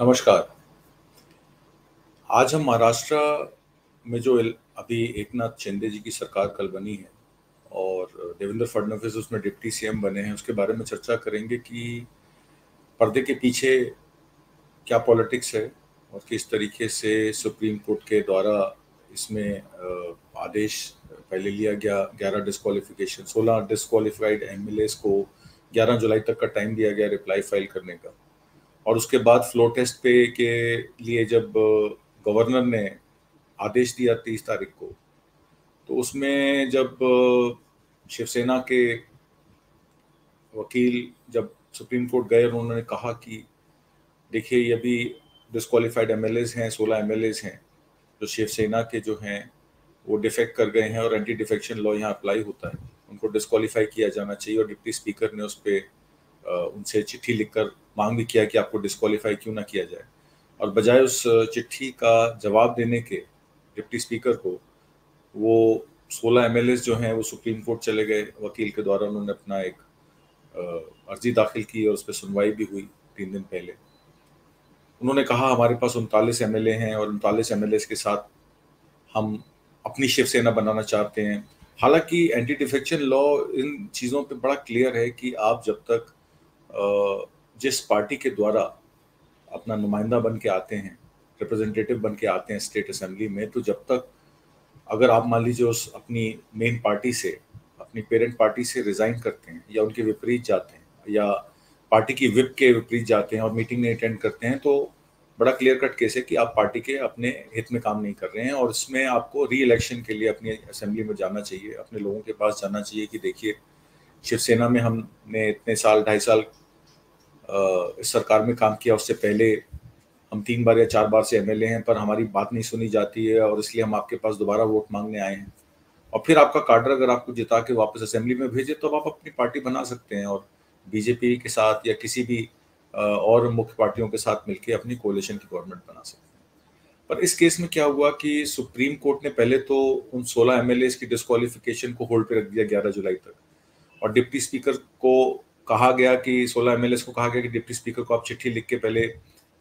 नमस्कार। आज हम महाराष्ट्र में जो अभी एकनाथ शिंदे जी की सरकार कल बनी है और देवेंद्र फडणवीस उसमें डिप्टी सीएम बने हैं, उसके बारे में चर्चा करेंगे कि पर्दे के पीछे क्या पॉलिटिक्स है और किस तरीके से सुप्रीम कोर्ट के द्वारा इसमें आदेश पहले लिया गया। 11 डिस्क्वालिफिकेशन, 16 डिस्क्वालिफाइड एमएलएस को 11 जुलाई तक का टाइम दिया गया रिप्लाई फाइल करने का, और उसके बाद फ्लोर टेस्ट पे के लिए जब गवर्नर ने आदेश दिया 30 तारीख को, तो उसमें जब शिवसेना के वकील जब सुप्रीम कोर्ट गए और उन्होंने कहा कि देखिए ये भी डिस्क्वालिफाइड एमएलएस हैं, 16 एमएलएस हैं जो शिवसेना के जो हैं वो डिफेक्ट कर गए हैं और एंटी डिफेक्शन लॉ यहाँ अप्लाई होता है, उनको डिस्क्वालीफाई किया जाना चाहिए। और डिप्टी स्पीकर ने उस पर उनसे चिट्ठी लिखकर मांग भी किया कि आपको डिस्क्वालीफाई क्यों ना किया जाए, और बजाय उस चिट्ठी का जवाब देने के डिप्टी स्पीकर को वो 16 एमएलएस जो हैं वो सुप्रीम कोर्ट चले गए। वकील के द्वारा उन्होंने अपना एक अर्जी दाखिल की और उस पर सुनवाई भी हुई 3 दिन पहले। उन्होंने कहा हमारे पास 39 एमएलए हैं और 39 एमएलए के साथ हम अपनी शिवसेना बनाना चाहते हैं। हालांकि एंटी डिफेक्शन लॉ इन चीज़ों पे बड़ा क्लियर है कि आप जब तक जिस पार्टी के द्वारा अपना नुमाइंदा बन के आते हैं, रिप्रेजेंटेटिव बन के आते हैं स्टेट असेंबली में, तो जब तक अगर आप मान लीजिए उस अपनी मेन पार्टी से, अपनी पेरेंट पार्टी से रिजाइन करते हैं या उनके विपरीत जाते हैं या पार्टी की विप के विपरीत जाते हैं और मीटिंग नहीं अटेंड करते हैं, तो बड़ा क्लियर कट केस है कि आप पार्टी के अपने हित में काम नहीं कर रहे हैं। और इसमें आपको री इलेक्शन के लिए अपनी असेंबली में जाना चाहिए, अपने लोगों के पास जाना चाहिए कि देखिए शिवसेना में हमने इतने साल, 2.5 साल इस सरकार में काम किया, उससे पहले हम 3 बार या 4 बार से एमएलए हैं, पर हमारी बात नहीं सुनी जाती है और इसलिए हम आपके पास दोबारा वोट मांगने आए हैं। और फिर आपका काडर अगर आपको जिता के वापस असेंबली में भेजे तो आप अपनी पार्टी बना सकते हैं और बीजेपी के साथ या किसी भी और मुख्य पार्टियों के साथ मिलकर अपनी कोalition की गवर्नमेंट बना सकते हैं। पर इस केस में क्या हुआ कि सुप्रीम कोर्ट ने पहले तो उन 16 एमएलए की डिस्क्वालिफिकेशन को होल्ड पे रख दिया 11 जुलाई तक, और डिप्टी स्पीकर को कहा गया कि 16 एमएलए को कहा गया कि डिप्टी स्पीकर को आप चिट्ठी लिख के पहले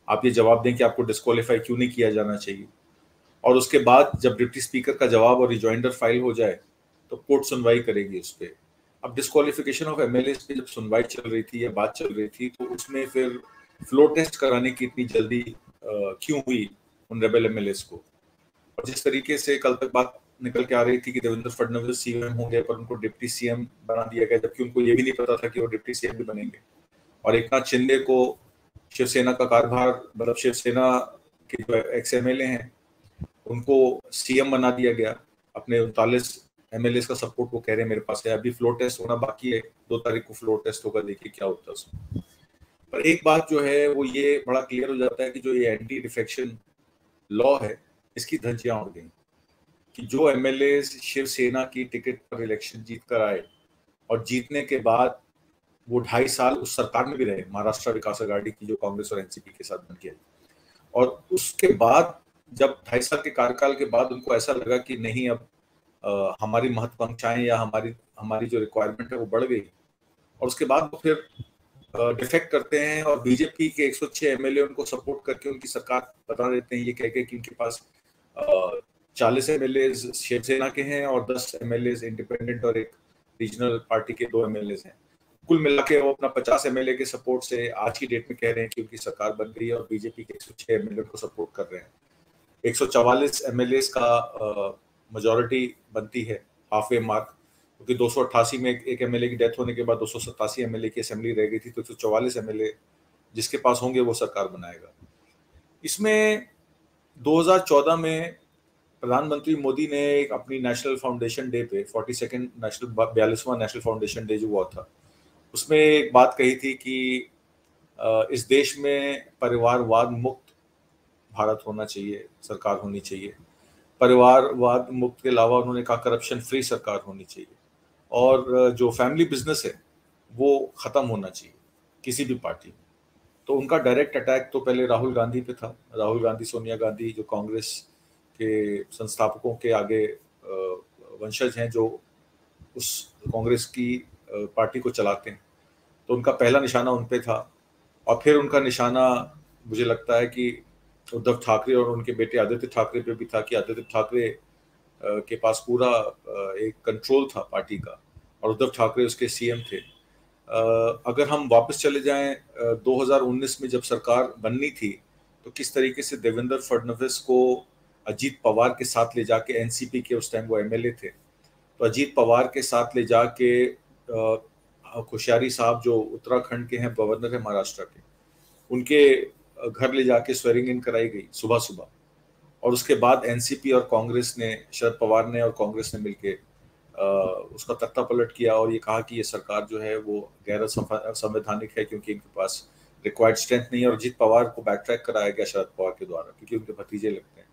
आप ये जवाब दें कि आपको डिस्क्वालीफाई क्यों नहीं किया जाना चाहिए, और उसके बाद जब डिप्टी स्पीकर का जवाब और रिजॉइंडर फाइल हो जाए तो कोर्ट सुनवाई करेगी उस पर। अब डिस्क्वालिफिकेशन ऑफ एमएलए पे जब सुनवाई चल रही थी या बात चल रही थी, तो उसमें फिर फ्लोर टेस्ट कराने की इतनी जल्दी क्यों हुई उन रेबल एमएलए को। और जिस तरीके से कल तक बात निकल के आ रही थी कि देवेंद्र फडणवीस सीएम होंगे पर उनको डिप्टी सीएम बना दिया गया, जबकि उनको ये भी नहीं पता था कि वो डिप्टी सीएम भी बनेंगे। और एकनाथ शिंदे को शिवसेना का कार्यभार, मतलब शिवसेना के जो एक्स एमएलए हैं उनको सीएम बना दिया गया। अपने 39 एमएलए का सपोर्ट वो कह रहे हैं मेरे पास है, अभी फ्लोर टेस्ट होना बाकी है, 2 तारीख को फ्लोर टेस्ट होगा, देखिए क्या होता है उसमें। पर एक बात जो है वो ये बड़ा क्लियर हो जाता है कि जो ये एंटी डिफेक्शन लॉ है इसकी धज्जियां उड़ गई कि जो एमएलए शिवसेना की टिकट पर इलेक्शन जीत कर आए और जीतने के बाद वो 2.5 साल उस सरकार में भी रहे, महाराष्ट्र विकास आघाड़ी की जो कांग्रेस और एनसीपी के साथ बन के आई, और उसके बाद जब 2.5 साल के कार्यकाल के बाद उनको ऐसा लगा कि नहीं अब हमारी महत्वाकांक्षाएं या हमारी जो रिक्वायरमेंट है वो बढ़ गई, और उसके बाद वो फिर डिफेक्ट करते हैं और बीजेपी के 106 एमएलए उनको सपोर्ट करके उनकी सरकार बता देते हैं, ये कह के कि उनके पास 40 एमएलए शिवसेना के हैं और 10 एमएलए इंडिपेंडेंट और एक रीजनल पार्टी के 2 एमएलए हैं। कुल मिला के वो अपना 50 एमएलए के सपोर्ट से आज की डेट में कह रहे हैं कि उनकी सरकार बन गई है और बीजेपी के 106 एमएलए को सपोर्ट कर रहे हैं। 144 एमएलए का मेजॉरिटी बनती है, हाफ वे मार्क, क्योंकि 288 में एक एमएलए की डेथ होने के बाद 287 एमएलए की असेंबली रह गई थी, तो 144 एमएलए जिसके पास होंगे वो सरकार बनाएगा। इसमें 2014 में प्रधानमंत्री मोदी ने एक अपनी नेशनल फाउंडेशन डे पे 42वां नेशनल फाउंडेशन डे जो हुआ था, उसमें एक बात कही थी कि इस देश में परिवारवाद मुक्त भारत होना चाहिए, सरकार होनी चाहिए। परिवारवाद मुक्त के अलावा उन्होंने कहा करप्शन फ्री सरकार होनी चाहिए, और जो फैमिली बिजनेस है वो खत्म होना चाहिए किसी भी पार्टी में। तो उनका डायरेक्ट अटैक तो पहले राहुल गांधी पे था। राहुल गांधी, सोनिया गांधी जो कांग्रेस के संस्थापकों के आगे वंशज हैं, जो उस कांग्रेस की पार्टी को चलाते हैं, तो उनका पहला निशाना उन पे था। और फिर उनका निशाना मुझे लगता है कि उद्धव ठाकरे और उनके बेटे आदित्य ठाकरे पे भी था कि आदित्य ठाकरे के पास पूरा एक कंट्रोल था पार्टी का और उद्धव ठाकरे उसके सीएम थे। अगर हम वापस चले जाएं 2019 में जब सरकार बननी थी तो किस तरीके से देवेंद्र फडणवीस को अजीत पवार के साथ ले जाके, एनसीपी के उस टाइम वो एमएलए थे, तो अजीत पवार के साथ ले जाके कोश्यारी साहब जो उत्तराखंड के हैं, गवर्नर है महाराष्ट्र के, उनके घर ले जाके स्वेरिंग इन कराई गई सुबह सुबह। और उसके बाद एनसीपी और कांग्रेस ने, शरद पवार ने और कांग्रेस ने मिलके उसका तख्ता पलट किया और ये कहा कि ये सरकार जो है वो गैर संवैधानिक है क्योंकि इनके पास रिक्वायर्ड स्ट्रेंथ नहीं है। और अजीत पवार को बैक ट्रैक कराया गया शरद पवार के द्वारा क्योंकि उनके भतीजे लगते हैं।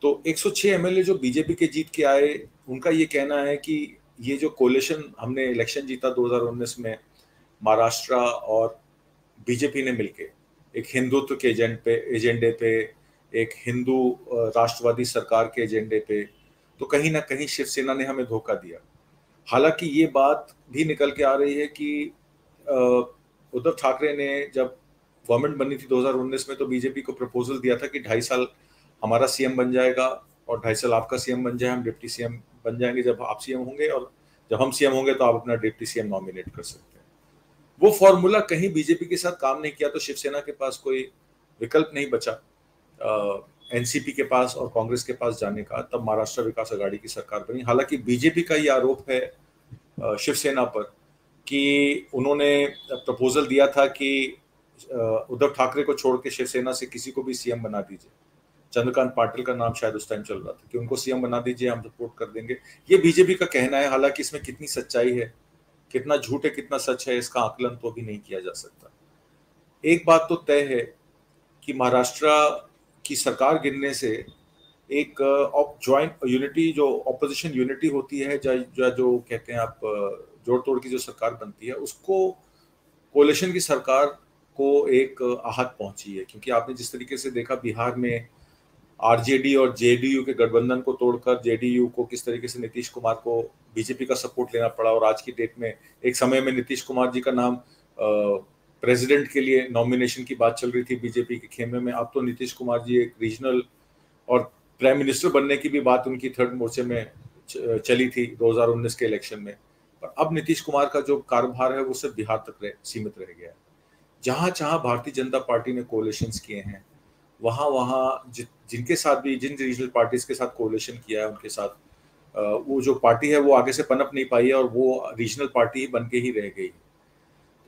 तो 106 एमएलए जो बीजेपी के जीत के आए, उनका ये कहना है कि ये जो कोलिशन हमने इलेक्शन जीता 2019 में महाराष्ट्र और बीजेपी ने मिलके एक हिंदुत्व के एजेंडे पे, एक हिंदू राष्ट्रवादी सरकार के एजेंडे पे, तो कहीं ना कहीं शिवसेना ने हमें धोखा दिया। हालांकि ये बात भी निकल के आ रही है कि उद्धव ठाकरे ने जब गवर्नमेंट बनी थी 2019 में तो बीजेपी को प्रपोजल दिया था कि 2.5 साल हमारा सीएम बन जाएगा और 2.5 साल आपका सीएम बन जाए, हम डिप्टी सीएम बन जाएंगे जब आप सीएम होंगे, और जब हम सीएम होंगे तो आप अपना डिप्टी सीएम नॉमिनेट कर सकते हैं। वो फॉर्मूला कहीं बीजेपी के साथ काम नहीं किया तो शिवसेना के पास कोई विकल्प नहीं बचा एनसीपी के पास और कांग्रेस के पास जाने का। तब महाराष्ट्र विकास आघाड़ी की सरकार बनी। हालांकि बीजेपी का ये आरोप है शिवसेना पर कि उन्होंने प्रपोजल दिया था कि उद्धव ठाकरे को छोड़ के शिवसेना से किसी को भी सीएम बना दीजिए। चंद्रकांत पाटिल का नाम शायद उस टाइम चल रहा था कि उनको सीएम बना दीजिए, हम सपोर्ट कर देंगे। ये बीजेपी का कहना है। हालांकि इसमें कितनी सच्चाई है, कितना झूठ है, कितना सच है, इसका आकलन तो भी नहीं किया जा सकता। एक बात तो तय है कि महाराष्ट्र की सरकार गिरने से एक जॉइंट यूनिटी, जो ऑपोजिशन यूनिटी होती है, जो कहते हैं आप जोड़ तोड़ की जो सरकार बनती है, उसको कोalition की सरकार को एक आहत पहुंची है। क्योंकि आपने जिस तरीके से देखा बिहार में आरजेडी और जेडीयू के गठबंधन को तोड़कर जेडीयू को किस तरीके से नीतीश कुमार को बीजेपी का सपोर्ट लेना पड़ा। और आज की डेट में एक समय में नीतीश कुमार जी का नाम प्रेसिडेंट के लिए नॉमिनेशन की बात चल रही थी बीजेपी के खेमे में। अब तो नीतीश कुमार जी एक रीजनल और प्राइम मिनिस्टर बनने की भी बात उनकी थर्ड मोर्चे में चली थी 2019 के इलेक्शन में। पर अब नीतीश कुमार का जो कारोबार है वो सिर्फ बिहार तक सीमित रह गया है। जहां जहां भारतीय जनता पार्टी ने कोलिशंस किए हैं, वहां वहां जिनके साथ भी, जिन रीजनल पार्टीज के साथ कोलिशन किया है, उनके साथ वो जो पार्टी है वो आगे से पनप नहीं पाई है और वो रीजनल पार्टी ही बन के ही रह गई।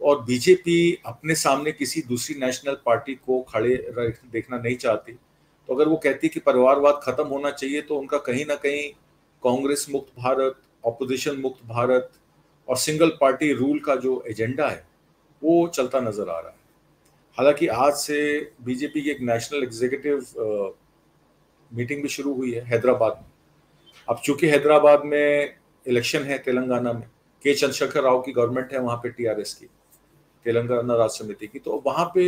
और बीजेपी अपने सामने किसी दूसरी नेशनल पार्टी को खड़े देखना नहीं चाहती। तो अगर वो कहती कि परिवारवाद खत्म होना चाहिए तो उनका कहीं ना कहीं कांग्रेस मुक्त भारत, ऑपोजिशन मुक्त भारत और सिंगल पार्टी रूल का जो एजेंडा है वो चलता नजर आ रहा है। हालांकि आज से बीजेपी की एक नेशनल एग्जीक्यूटिव मीटिंग भी शुरू हुई है हैदराबाद में। अब चूंकि हैदराबाद में इलेक्शन है तेलंगाना में, के चंद्रशेखर राव की गवर्नमेंट है वहां पे, टीआरएस की, तेलंगाना राज्य समिति की, तो वहां पे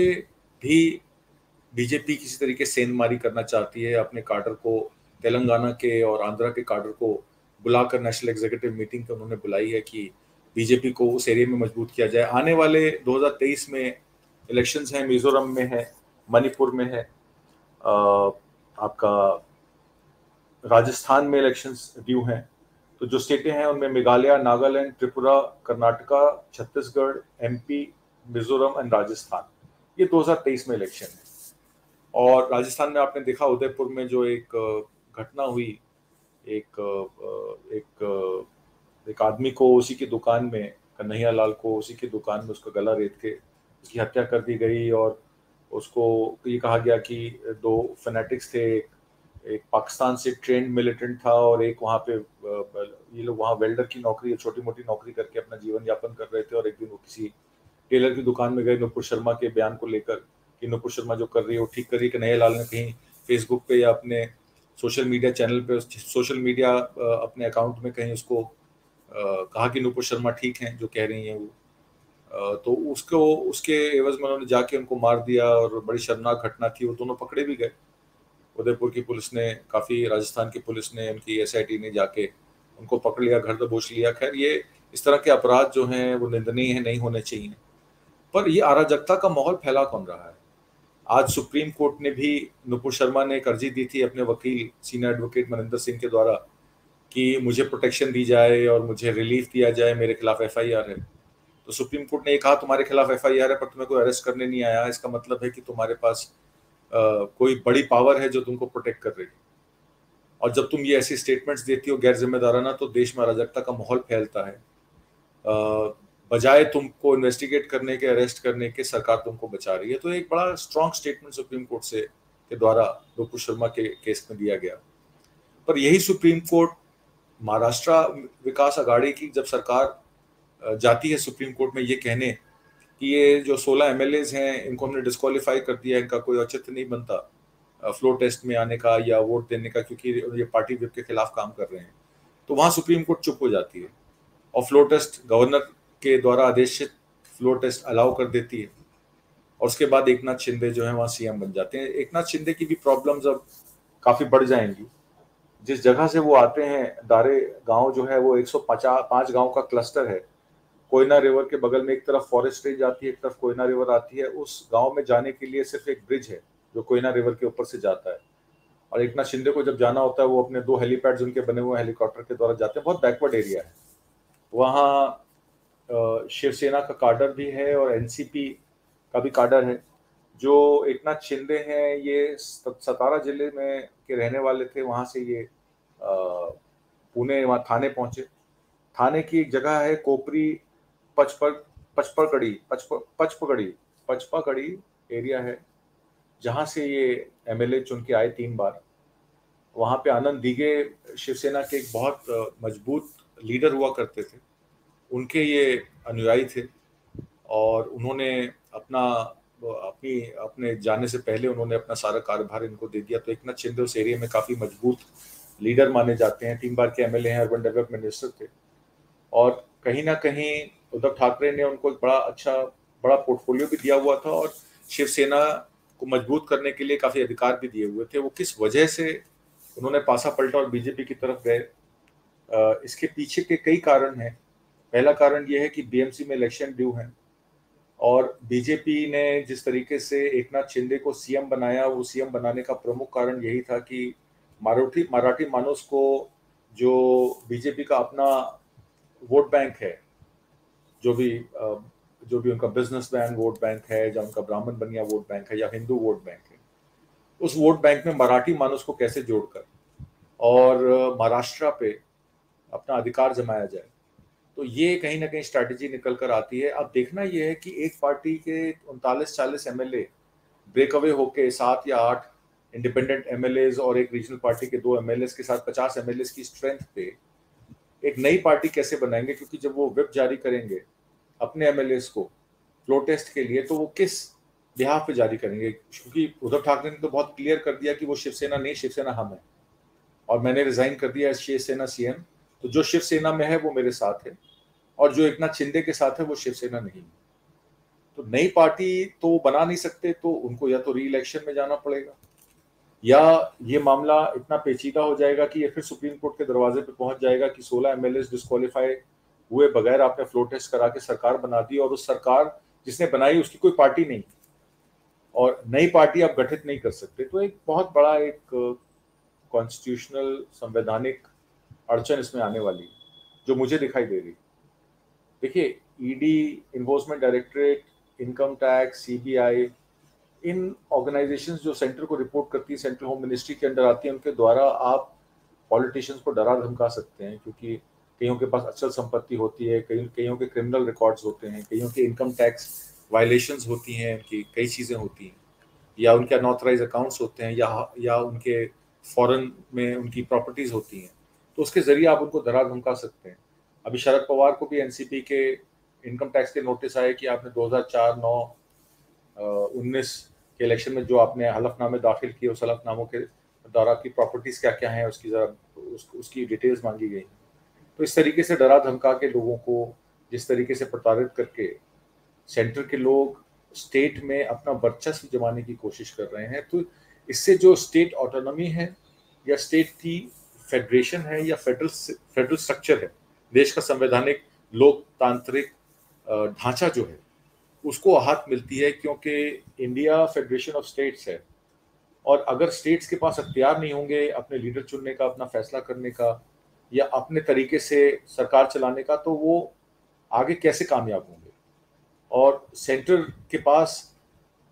भी बीजेपी किसी तरीके से सेंधमारी करना चाहती है। अपने काडर को, तेलंगाना के और आंध्रा के काडर को बुलाकर नेशनल एग्जीक्यूटिव मीटिंग तो उन्होंने बुलाई है कि बीजेपी को उस एरिया में मजबूत किया जाए। आने वाले 2023 में इलेक्शंस हैं, मिजोरम में है, मणिपुर में है, आपका राजस्थान में इलेक्शंस ड्यू हैं। तो जो स्टेटें हैं उनमें मेघालय, नागालैंड, त्रिपुरा, कर्नाटका, छत्तीसगढ़, एमपी, मिजोरम एंड राजस्थान, ये 2023 में इलेक्शन है। और राजस्थान में आपने देखा उदयपुर में जो एक घटना हुई, एक आदमी को उसी की दुकान में, कन्हैया लाल को उसी की दुकान में उसका गला रेत के उसकी हत्या कर दी गई। और उसको ये कहा गया कि दो फैनेटिक्स थे, एक पाकिस्तान से ट्रेंड मिलिटेंट था और एक वहाँ पे, ये लोग वहाँ वेल्डर की नौकरी, छोटी मोटी नौकरी करके अपना जीवन यापन कर रहे थे। और एक दिन वो किसी टेलर की दुकान में गए नुपुर शर्मा के बयान को लेकर कि नुपुर शर्मा जो कर रही है वो ठीक कर रही है। कन्हैया लाल ने कहीं फेसबुक पे या अपने सोशल मीडिया चैनल पे, सोशल मीडिया अपने अकाउंट में कहीं उसको कहा कि नुपुर शर्मा ठीक हैं जो कह रही हैं वो। तो उसके एवज में उन्होंने जाके उनको मार दिया और बड़ी शर्मनाक घटना थी। वो दोनों पकड़े भी गए। उदयपुर की पुलिस ने, काफ़ी राजस्थान की पुलिस ने, उनकी एसआईटी ने जाके उनको पकड़ लिया, घर दबोच लिया। खैर ये इस तरह के अपराध जो हैं वो निंदनीय है, नहीं होने चाहिए। पर ये अराजकता का माहौल फैला कौन रहा है? आज सुप्रीम कोर्ट ने भी, नुपुर शर्मा ने एक अर्जी दी थी अपने वकील सीनियर एडवोकेट मनिंदर सिंह के द्वारा कि मुझे प्रोटेक्शन दी जाए और मुझे रिलीफ दिया जाए, मेरे खिलाफ एफआईआर है। तो सुप्रीम कोर्ट ने ये कहा तुम्हारे खिलाफ एफआईआर है पर तुम्हें कोई अरेस्ट करने नहीं आया, इसका मतलब है कि तुम्हारे पास कोई बड़ी पावर है जो तुमको प्रोटेक्ट कर रही है। और जब तुम ये ऐसी स्टेटमेंट्स देती हो गैर जिम्मेदाराना, तो देश में अराजकता का माहौल फैलता है। बजाय तुमको इन्वेस्टिगेट करने के, अरेस्ट करने के, सरकार तुमको बचा रही है। तो एक बड़ा स्ट्रॉन्ग स्टेटमेंट सुप्रीम कोर्ट से के द्वारा नुपुर शर्मा के केस में दिया गया। पर यही सुप्रीम कोर्ट, महाराष्ट्र विकास अघाड़ी की जब सरकार जाती है सुप्रीम कोर्ट में ये कहने कि ये जो 16 एमएलएज हैं इनको हमने डिस्क्वालीफाई कर दिया, इनका कोई औचित्य नहीं बनता फ्लोर टेस्ट में आने का या वोट देने का, क्योंकि ये पार्टी विप के खिलाफ काम कर रहे हैं, तो वहां सुप्रीम कोर्ट चुप हो जाती है और फ्लोर टेस्ट गवर्नर के द्वारा आदेशित फ्लोर टेस्ट अलाउ कर देती है। और उसके बाद एकनाथ शिंदे जो है वहाँ सीएम बन जाते हैं। एकनाथ शिंदे की भी प्रॉब्लम्स अब काफी बढ़ जाएंगी। जिस जगह से वो आते हैं, दारे गांव जो है वो 105 गांव का क्लस्टर है। कोयना रिवर के बगल में एक तरफ फॉरेस्ट रेंज आती है, एक तरफ कोयना रिवर आती है। उस गांव में जाने के लिए सिर्फ एक ब्रिज है जो कोयना रिवर के ऊपर से जाता है। और एकनाथ शिंदे को जब जाना होता है वो अपने 2 हेलीपैड्स उनके बने हुए हेलीकॉप्टर के द्वारा जाते हैं। बहुत बैकवर्ड एरिया है वहाँ। शिवसेना का काडर भी है और एनसीपी का भी काडर है। जो एकनाथ शिंदे हैं ये सतारा जिले में के रहने वाले थे। वहां से ये पुणे वहाँ थाने पहुंचे। थाने की एक जगह है कोपरी पचपकड़ी एरिया है, जहां से ये एमएलए चुन के आए 3 बार। वहां पे आनंद दीघे शिवसेना के एक बहुत मजबूत लीडर हुआ करते थे, उनके ये अनुयायी थे। और उन्होंने अपने जाने से पहले उन्होंने अपना सारा कार्यभार इनको दे दिया। तो एकनाथ शिंदे उस एरिया में काफी मजबूत लीडर माने जाते हैं। 3 बार के एमएलए हैं, अर्बन डेवलपमेंट मिनिस्टर थे। और कहीं ना कहीं उद्धव ठाकरे ने उनको एक बड़ा पोर्टफोलियो भी दिया हुआ था और शिवसेना को मजबूत करने के लिए काफी अधिकार भी दिए हुए थे। वो किस वजह से उन्होंने पासा पलटा और बीजेपी की तरफ गए, इसके पीछे के कई कारण हैं। पहला कारण यह है कि बीएमसी में इलेक्शन ड्यू है और बीजेपी ने जिस तरीके से एकनाथ शिंदे को सीएम बनाया, वो सीएम बनाने का प्रमुख कारण यही था कि मराठी मानुस को, जो बीजेपी का अपना वोट बैंक है, जो भी उनका बिजनेसमैन वोट बैंक है, या उनका ब्राह्मण बनिया वोट बैंक है, या हिंदू वोट बैंक है, उस वोट बैंक में मराठी मानुस को कैसे जोड़कर और महाराष्ट्र पे अपना अधिकार जमाया जाए। तो ये कहीं ना कहीं स्ट्रैटेजी निकल कर आती है। अब देखना यह है कि एक पार्टी के 39-40 एमएलए ब्रेक अवे होके 7 या 8 इंडिपेंडेंट एमएलए और एक रीजनल पार्टी के 2 एमएलए के साथ 50 एमएलए की स्ट्रेंथ पे एक नई पार्टी कैसे बनाएंगे। क्योंकि जब वो व्हिप जारी करेंगे अपने एमएलए को फ्लोर टेस्ट के लिए, तो वो किस बिहाफ पे जारी करेंगे। क्योंकि उद्धव ठाकरे ने तो बहुत क्लियर कर दिया कि वो शिवसेना नहीं, शिवसेना हम है और मैंने रिजाइन कर दिया एज शिवसेना सीएम। तो जो शिवसेना में है वो मेरे साथ है और जो एकनाथ शिंदे के साथ है वो शिवसेना नहीं है। तो नई पार्टी तो बना नहीं सकते, तो उनको या तो री इलेक्शन में जाना पड़ेगा या ये मामला इतना पेचीदा हो जाएगा कि ये फिर सुप्रीम कोर्ट के दरवाजे पे पहुंच जाएगा कि 16 एमएलए डिस्क्वालीफाई हुए बगैर आपने फ्लोर टेस्ट करा के सरकार बना दी और उस सरकार जिसने बनाई उसकी कोई पार्टी नहीं और नई पार्टी आप गठित नहीं कर सकते। तो एक बहुत बड़ा एक कॉन्स्टिट्यूशनल संवैधानिक अड़चन इसमें आने वाली है जो मुझे दिखाई दे रही। देखिए, ED, enforcement directorate, income tax, CBI, इन ऑर्गेनाइजेशंस जो सेंटर को रिपोर्ट करती है, सेंट्रल होम मिनिस्ट्री के अंडर आती है, उनके द्वारा आप पॉलिटिशियंस को डरा धमका सकते हैं। क्योंकि कईयों के पास अचल संपत्ति होती है, कईयों के क्रिमिनल रिकॉर्ड्स होते हैं, कईयों के इनकम टैक्स वायलेशंस होती हैं, उनकी कई चीज़ें होती हैं, या उनके अनऑथराइज अकाउंट्स होते हैं, या उनके फॉरेन में उनकी प्रॉपर्टीज होती हैं। तो उसके जरिए आप उनको डरा धमका सकते हैं। अभी शरद पवार को भी एनसीपी के इनकम टैक्स के नोटिस आए कि आपने 2004, 9, 19 के इलेक्शन में जो आपने हलफनामे दाखिल किए, उस हलफनामों के द्वारा की प्रॉपर्टीज क्या क्या हैं उसकी उसकी डिटेल्स मांगी गई। तो इस तरीके से डरा धमका के लोगों को जिस तरीके से प्रताड़ित करके सेंटर के लोग स्टेट में अपना वर्चस्व जमाने की कोशिश कर रहे हैं। तो इससे जो स्टेट ऑटोनॉमी है या स्टेट की फेडरेशन है या फेडरल स्ट्रक्चर है, देश का संवैधानिक लोकतांत्रिक ढांचा जो है, उसको आहत मिलती है, क्योंकि इंडिया फेडरेशन ऑफ स्टेट्स है, और अगर स्टेट्स के पास अख्तियार नहीं होंगे अपने लीडर चुनने का, अपना फैसला करने का, या अपने तरीके से सरकार चलाने का, तो वो आगे कैसे कामयाब होंगे। और सेंटर के पास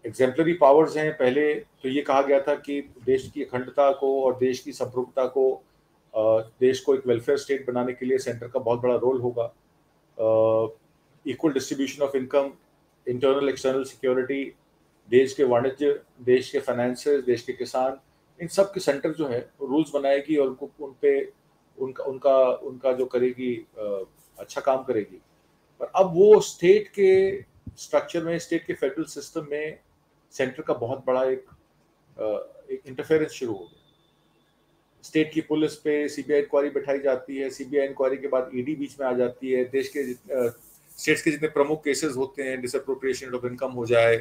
एग्जेम्पलरी पावर्स हैं। पहले तो ये कहा गया था कि देश की अखंडता को और देश की संप्रभुता को, देश को एक वेलफेयर स्टेट बनाने के लिए सेंटर का बहुत बड़ा रोल होगा। Equal distribution of income, internal external security, देश के वाणिज्य, देश के फाइनेंसेस, देश के किसान, इन सब के सेंटर जो है रूल्स बनाएगी और उनको उन पे उनका उनका उनका जो करेगी, अच्छा काम करेगी। पर अब वो स्टेट के स्ट्रक्चर में, स्टेट के फेडरल सिस्टम में सेंटर का बहुत बड़ा एक इंटरफेरेंस शुरू हो गया। स्टेट की पुलिस पे सीबीआई इंक्वायरी बैठाई जाती है, सीबीआई इंक्वायरी के बाद ईडी बीच में आ जाती है। देश के स्टेट्स के जितने प्रमुख केसेस होते हैं, डिसअप्रोप्रिएशन ऑफ इनकम हो जाए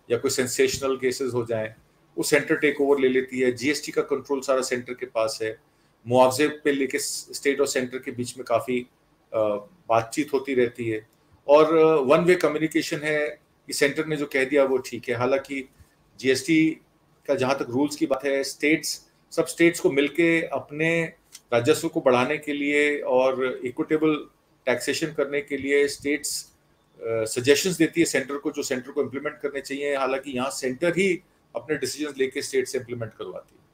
या कोई सेंसेशनल केसेस हो जाए, वो सेंटर टेक ओवर ले लेती है। जीएसटी का कंट्रोल सारा सेंटर के पास है। मुआवजे पे लेके स्टेट और सेंटर के बीच में काफ़ी बातचीत होती रहती है, और वन वे कम्युनिकेशन है कि सेंटर ने जो कह दिया वो ठीक है। हालांकि जीएसटी का जहाँ तक रूल्स की बात है, सब स्टेट्स को मिलके अपने राजस्व को बढ़ाने के लिए और इक्विटेबल टैक्सेशन करने के लिए स्टेट्स सजेशंस देती है सेंटर को, जो सेंटर को इम्प्लीमेंट करने चाहिए। हालांकि यहाँ सेंटर ही अपने डिसीजंस लेके स्टेट से इम्प्लीमेंट करवाती है।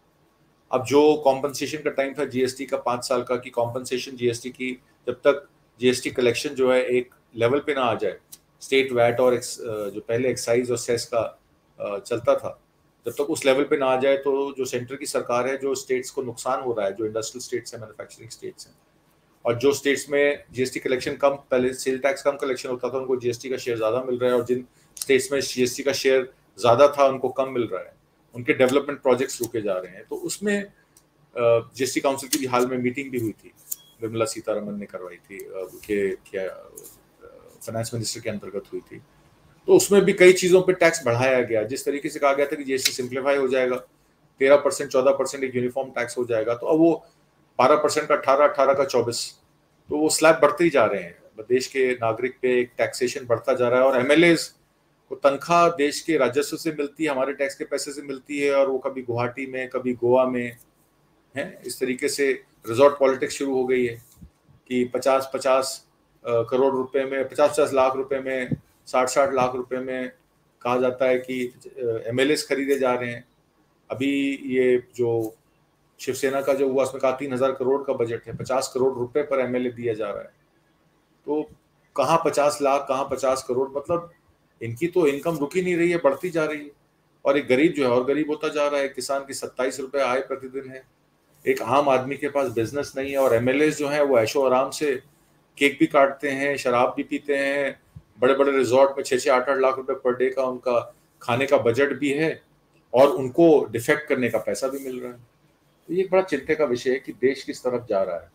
अब जो कॉम्पनसेशन का टाइम था जीएसटी का 5 साल का, कि कॉम्पनसेशन जीएसटी की, जब तक जीएसटी कलेक्शन जो है एक लेवल पे ना आ जाए, स्टेट वैट और जो पहले एक्साइज और सेस का चलता था, जब तक उस लेवल पे ना आ जाए, तो जो सेंटर की सरकार है, जो स्टेट्स को नुकसान हो रहा है, जो इंडस्ट्रियल स्टेट्स हैं, मैन्युफैक्चरिंग स्टेट्स हैं, और जो स्टेट्स में जीएसटी कलेक्शन कम, पहले सेल टैक्स कम कलेक्शन होता था, उनको जीएसटी का शेयर ज़्यादा मिल रहा है, और जिन स्टेट्स में जीएसटी का शेयर ज़्यादा था उनको कम मिल रहा है, उनके डेवलपमेंट प्रोजेक्ट्स रुके जा रहे हैं। तो उसमें जीएसटी काउंसिल की भी हाल में मीटिंग भी हुई थी, निर्मला सीतारमन ने करवाई थी, फाइनेंस मिनिस्टर के अंतर्गत हुई थी। तो उसमें भी कई चीज़ों पे टैक्स बढ़ाया गया। जिस तरीके से कहा गया था कि जीएसटी सिंप्लीफाई हो जाएगा, 13%, 14% एक यूनिफॉर्म टैक्स हो जाएगा, तो अब वो 12% का 18, 18 का 24, तो वो स्लैब बढ़ते ही जा रहे हैं। देश के नागरिक पे एक टैक्सेशन बढ़ता जा रहा है, और एमएलएज को तनख्वाह देश के राजस्व से मिलती है, हमारे टैक्स के पैसे से मिलती है, और वो कभी गुवाहाटी में, कभी गोवा में है। इस तरीके से रिजॉर्ट पॉलिटिक्स शुरू हो गई है कि 50-50 करोड़ रुपए में, 50-50 लाख रुपए में, 60-60 लाख रुपए में कहा जाता है कि एमएलएस खरीदे जा रहे हैं। अभी ये जो शिवसेना का जो हुआ, उसमें कहा 3,000 करोड़ का बजट है, 50 करोड़ रुपए पर एमएलए दिया जा रहा है। तो कहाँ 50 लाख, कहाँ 50 करोड़, मतलब इनकी तो इनकम रुक ही नहीं रही है, बढ़ती जा रही है। और एक गरीब जो है और गरीब होता जा रहा है। किसान की 27 रुपए आय प्रतिदिन है, एक आम आदमी के पास बिजनेस नहीं है, और एमएलए जो है वो ऐशो आराम से केक भी काटते हैं, शराब भी पीते हैं, बड़े बड़े रिजॉर्ट में 6-8 लाख रुपए पर डे का उनका खाने का बजट भी है, और उनको डिफेक्ट करने का पैसा भी मिल रहा है। तो ये एक बड़ा चिंता का विषय है कि देश किस तरफ जा रहा है।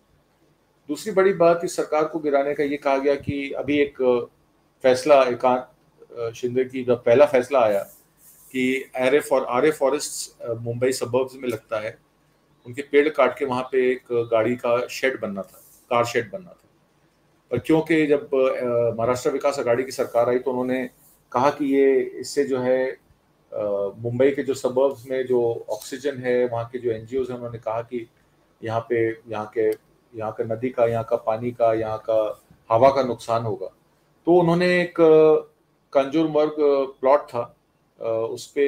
दूसरी बड़ी बात इस सरकार को गिराने का ये कहा गया कि अभी एक फैसला, एकांत शिंदे की जब पहला फैसला आया कि आरे फॉरेस्ट मुंबई सबर्ब्स में लगता है, उनके पेड़ काट के वहां पे एक गाड़ी का शेड बनना था, कार शेड बनना था। और क्योंकि जब महाराष्ट्र विकास अघाड़ी की सरकार आई, तो उन्होंने कहा कि ये इससे जो है मुंबई के जो सबर्ब्स में जो ऑक्सीजन है, वहाँ के जो एनजीओज हैं, उन्होंने कहा कि यहाँ का नदी का, यहाँ का पानी का, यहाँ का हवा का नुकसान होगा। तो उन्होंने एक कंजूरमर्ग प्लॉट था, उस पे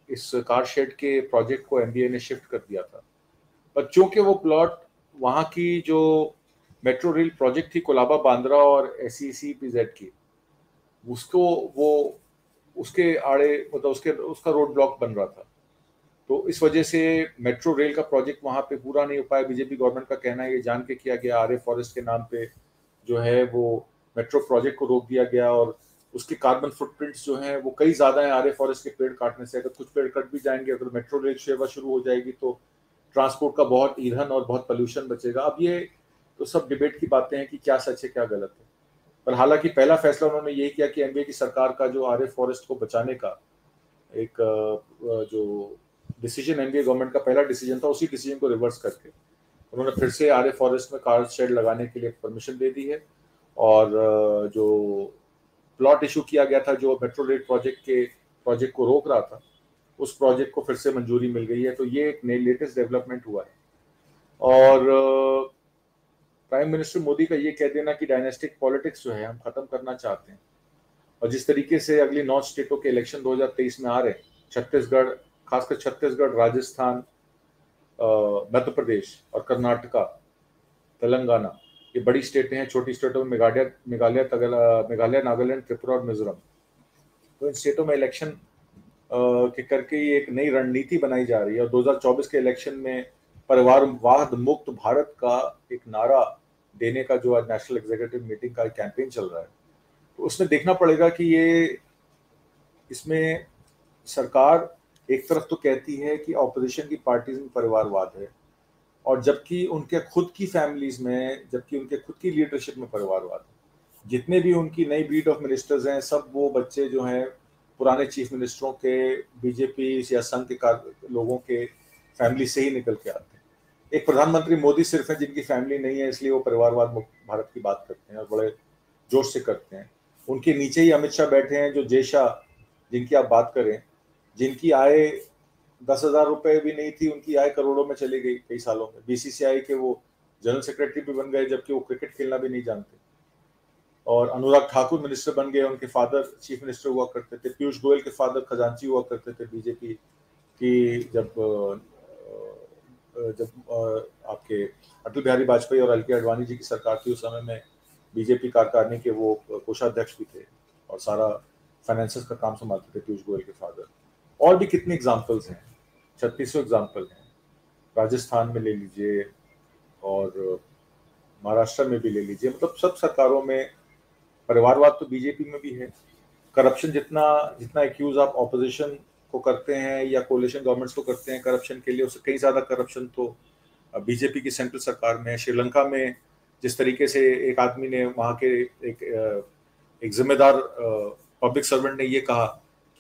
इस कार शेड के प्रोजेक्ट को एमबीए ने शिफ्ट कर दिया था। पर चूंकि वो प्लॉट वहाँ की जो मेट्रो रेल प्रोजेक्ट थी, कोलाबा बांद्रा और SECPZ की, उसके आड़े, मतलब उसका रोड ब्लॉक बन रहा था। तो इस वजह से मेट्रो रेल का प्रोजेक्ट वहाँ पे पूरा नहीं हो पाया। बीजेपी गवर्नमेंट का कहना है ये जान के किया गया, आरे फॉरेस्ट के नाम पे जो है वो मेट्रो प्रोजेक्ट को रोक दिया गया, और उसके कार्बन फुटप्रिंट्स जो हैं वो कई ज़्यादा हैं आरे फॉरेस्ट के पेड़ काटने से। अगर कुछ पेड़ कट भी जाएंगे, अगर मेट्रो रेल सेवा शुरू हो जाएगी, तो ट्रांसपोर्ट का बहुत ईंधन और बहुत पोल्यूशन बचेगा। अब ये तो सब डिबेट की बातें हैं कि क्या सच है क्या गलत है। पर हालांकि पहला फैसला उन्होंने यही किया कि एनडीए की सरकार का जो आरे फॉरेस्ट को बचाने का एक जो डिसीजन, एनडीए गवर्नमेंट का पहला डिसीजन था, उसी डिसीजन को रिवर्स करके उन्होंने फिर से आरे फॉरेस्ट में कार शेड लगाने के लिए परमिशन दे दी है। और जो प्लॉट इशू किया गया था जो मेट्रो रेल प्रोजेक्ट को रोक रहा था, उस प्रोजेक्ट को फिर से मंजूरी मिल गई है। तो ये एक नई लेटेस्ट डेवलपमेंट हुआ है। और प्राइम मिनिस्टर मोदी का ये कह देना कि डायनेस्टिक पॉलिटिक्स जो है हम खत्म करना चाहते हैं, और जिस तरीके से अगली 9 स्टेटों के इलेक्शन 2023 में आ रहे हैं, छत्तीसगढ़, खासकर छत्तीसगढ़, राजस्थान, मध्य प्रदेश और कर्नाटका, तेलंगाना, ये बड़ी स्टेटें हैं। छोटी स्टेटों में मेघालय, नागालैंड, त्रिपुरा और मिजोरम। तो इन स्टेटों में इलेक्शन के करके ये एक नई रणनीति बनाई जा रही है। और 2024 के इलेक्शन में परिवारवाद मुक्त भारत का एक नारा देने का जो आज नेशनल एग्जीक्यूटिव मीटिंग का कैंपेन चल रहा है, तो उसमें देखना पड़ेगा कि इसमें सरकार एक तरफ तो कहती है कि ऑपोजिशन की पार्टीज में परिवारवाद है, और जबकि उनके खुद की फैमिलीज में, जबकि उनके खुद की लीडरशिप में परिवारवाद है। जितने भी उनकी नई ब्रीड ऑफ मिनिस्टर्स हैं, सब वो बच्चे जो हैं पुराने चीफ मिनिस्टरों के, बीजेपी या संघ के लोगों के फैमिली से ही निकल के आते हैं। एक प्रधानमंत्री मोदी सिर्फ है जिनकी फैमिली नहीं है, इसलिए वो परिवारवाद मुक्त भारत की बात करते हैं और बड़े जोश से करते हैं। उनके नीचे ही अमित शाह बैठे हैं, जो जय शाह, जिनकी आप बात करें, जिनकी आय 10,000 रुपए भी नहीं थी, उनकी आय करोड़ों में चली गई कई सालों में। बीसीसीआई के वो जनरल सेक्रेटरी भी बन गए, जबकि वो क्रिकेट खेलना भी नहीं जानते। और अनुराग ठाकुर मिनिस्टर बन गए, उनके फादर चीफ मिनिस्टर हुआ करते थे। पीयूष गोयल के फादर खजांची हुआ करते थे बीजेपी की, जब आपके अटल बिहारी वाजपेयी और एल.के. आडवाणी जी की सरकार थी, उस समय में बीजेपी कार्यकारिणी के वो कोषाध्यक्ष भी थे और सारा फाइनेंसेस का काम संभालते थे पीयूष गोयल के फादर। और भी कितने एग्जाम्पल्स हैं, 3600 एग्जाम्पल हैं। राजस्थान में ले लीजिए और महाराष्ट्र में भी ले लीजिए, मतलब सब सरकारों में परिवारवाद तो बीजेपी में भी है। करप्शन जितना एक्यूज आप ऑपोजिशन को करते हैं या कोलिशन गवर्नमेंट्स को करते हैं करप्शन के लिए, उससे कई ज्यादा करप्शन तो बीजेपी की सेंट्रल सरकार में है। श्रीलंका में जिस तरीके से एक आदमी ने, वहां के एक जिम्मेदार पब्लिक सर्वेंट ने ये कहा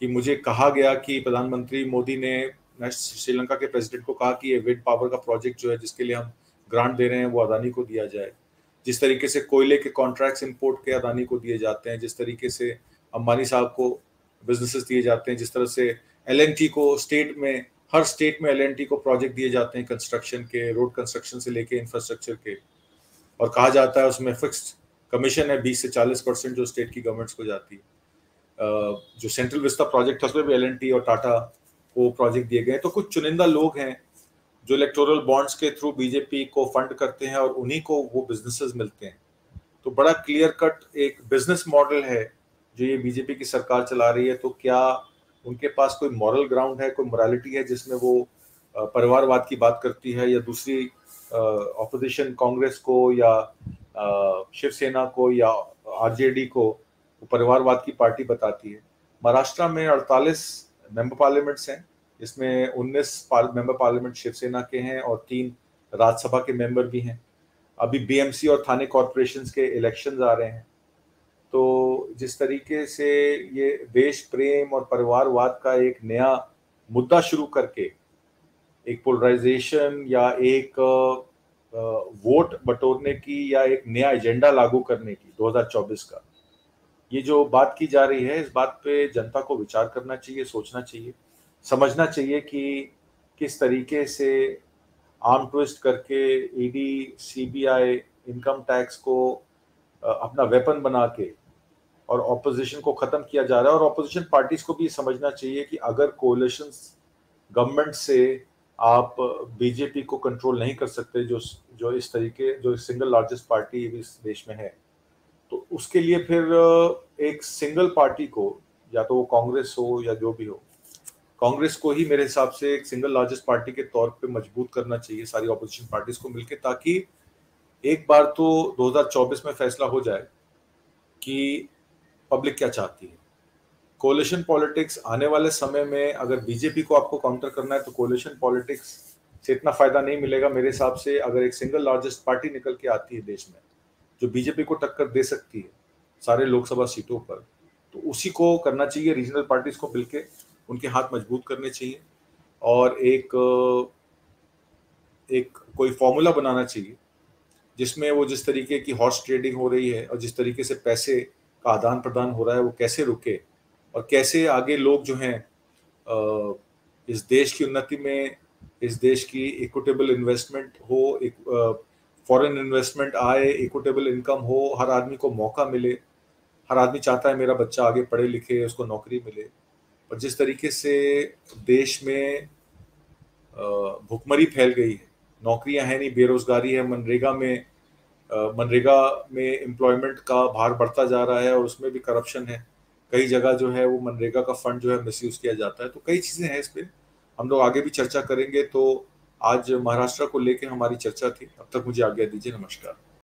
कि मुझे कहा गया कि प्रधानमंत्री मोदी ने श्रीलंका के प्रेसिडेंट को कहा कि ये विंड पावर का प्रोजेक्ट जो है, जिसके लिए हम ग्रांट दे रहे हैं, वो अदानी को दिया जाए। जिस तरीके से कोयले के कॉन्ट्रैक्ट्स इंपोर्ट के अदानी को दिए जाते हैं, जिस तरीके से अंबानी साहब को बिजनेसेस दिए जाते हैं, जिस तरह से एल.एन.टी को हर स्टेट में एल.एन.टी को प्रोजेक्ट दिए जाते हैं कंस्ट्रक्शन के, रोड कंस्ट्रक्शन से लेके इंफ्रास्ट्रक्चर के, और कहा जाता है उसमें फिक्स्ड कमीशन है 20 से 40% जो स्टेट की गवर्नमेंट्स को जाती है। जो सेंट्रल विस्ता प्रोजेक्ट है उसमें भी एल.एन.टी और टाटा को प्रोजेक्ट दिए गए। तो कुछ चुनिंदा लोग हैं जो इलेक्टोरल बॉन्ड्स के थ्रू बीजेपी को फंड करते हैं और उन्हीं को वो बिजनेसेस मिलते हैं। तो बड़ा क्लियर कट एक बिजनेस मॉडल है जो ये बीजेपी की सरकार चला रही है। तो क्या उनके पास कोई मॉरल ग्राउंड है, कोई मोरालिटी है जिसमें वो परिवारवाद की बात करती है, या दूसरी ऑपोजिशन कांग्रेस को या शिवसेना को या आरजेडी को परिवारवाद की पार्टी बताती है? महाराष्ट्र में 48 मेंबर पार्लियामेंट्स हैं, इसमें 19 मेंबर पार्लियामेंट शिवसेना के हैं और 3 राज्यसभा के मेंबर भी हैं। अभी बीएमसी और थाने कॉर्पोरेशंस के इलेक्शंस आ रहे हैं। तो जिस तरीके से ये देश प्रेम और परिवारवाद का एक नया मुद्दा शुरू करके एक पोलराइजेशन या एक वोट बटोरने की या एक नया एजेंडा लागू करने की 2024 का, ये जो बात की जा रही है, इस बात पे जनता को विचार करना चाहिए, सोचना चाहिए, समझना चाहिए कि किस तरीके से आर्म ट्विस्ट करके ईडी, सीबीआई, इनकम टैक्स को अपना वेपन बना के और ऑपोजिशन को खत्म किया जा रहा है। और ऑपोजिशन पार्टीज को भी समझना चाहिए कि अगर कोalition गवर्नमेंट से आप बीजेपी को कंट्रोल नहीं कर सकते, जो इस तरीके, जो सिंगल लार्जेस्ट पार्टी इस देश में है, तो उसके लिए फिर एक सिंगल पार्टी को, या तो वो कांग्रेस हो या जो भी हो, कांग्रेस को ही मेरे हिसाब से एक सिंगल लार्जेस्ट पार्टी के तौर पे मजबूत करना चाहिए सारी ऑपोजिशन पार्टीज को मिलकर, ताकि एक बार तो 2024 में फैसला हो जाए कि पब्लिक क्या चाहती है। कोलिशन पॉलिटिक्स आने वाले समय में अगर बीजेपी को आपको काउंटर करना है तो कोलिशन पॉलिटिक्स से इतना फायदा नहीं मिलेगा मेरे हिसाब से। अगर एक सिंगल लार्जेस्ट पार्टी निकल के आती है देश में जो बीजेपी को टक्कर दे सकती है सारे लोकसभा सीटों पर, तो उसी को करना चाहिए। रीजनल पार्टीज को मिलके उनके हाथ मजबूत करने चाहिए और एक कोई फॉर्मूला बनाना चाहिए जिसमें वो, जिस तरीके की हॉर्स ट्रेडिंग हो रही है और जिस तरीके से पैसे का आदान प्रदान हो रहा है वो कैसे रुके, और कैसे आगे लोग जो हैं इस देश की उन्नति में, इस देश की इक्विटेबल इन्वेस्टमेंट हो, एक फॉरेन इन्वेस्टमेंट आए, इक्विटेबल इनकम हो, हर आदमी को मौका मिले। हर आदमी चाहता है मेरा बच्चा आगे पढ़े लिखे, उसको नौकरी मिले। और जिस तरीके से देश में भुखमरी फैल गई है, नौकरियां हैं नहीं, बेरोजगारी है, मनरेगा में एम्प्लॉयमेंट का भार बढ़ता जा रहा है और उसमें भी करप्शन है। कई जगह जो है वो मनरेगा का फंड जो है मिसयूज किया जाता है। तो कई चीजें हैं इस पे, हम लोग आगे भी चर्चा करेंगे। तो आज महाराष्ट्र को लेकर हमारी चर्चा थी। अब तक मुझे आज्ञा दीजिए, नमस्कार।